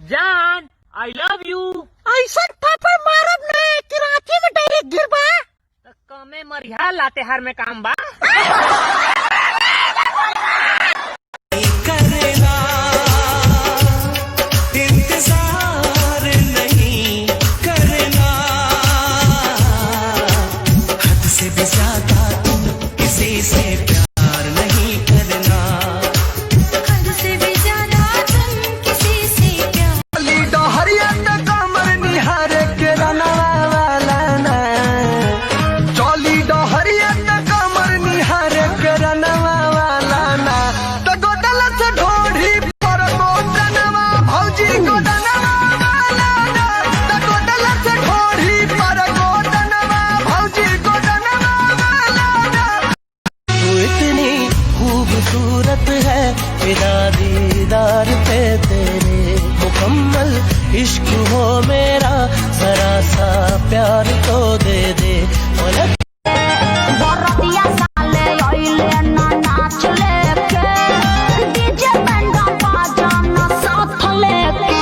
जान I love you. ऐसा थप्पड़ मारब ना कि रांची में डायरेक्ट गिरबा। कमे मरिया लाते हर में काम बा। करना इंतजार नहीं करना, हद से भी ज्यादा तुम किसी से प्यार नहीं करना, हद से भी ज्यादा तुम किसी से प्यार। लीडो हरियाणा कमर निहार के रना वाला ना, चौली डो हरियाणा कमर निहार के रना वाला ना, तो गोदल से ढोढ़ी पर गोदनवा भौजी गोदनवा वाला ना, तो गोदल से ढोढ़ी पर गोदनवा भौजी गोदनवा वाला ना। तू इतनी खूबसूरत है बिना दीदार पे तेरे, मुकम्मल इश्क हो मेरा जरा सा प्यार तो दे दे। बरतिया साले आइले ना नाच लेके, डीजे बैंड बाजा ना साथ लेके।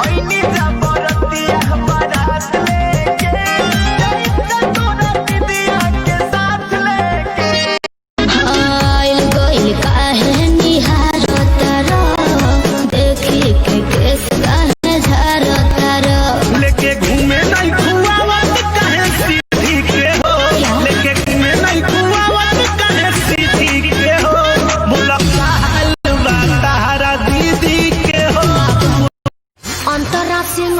ओइनी जा बरतिया बारात लेके, तोरा दीदिया के साथ लेके। आइल गइल काहे निहारो तारो, देखी के केस काहे झारो तारो। लेके घूमे नहीं खुआवत काहे सीधी के हो, लेके घूमे नहीं खुआवत काहे सीधी के हो, मुलाकात तारा दीदी के हो। अंतरा सिंह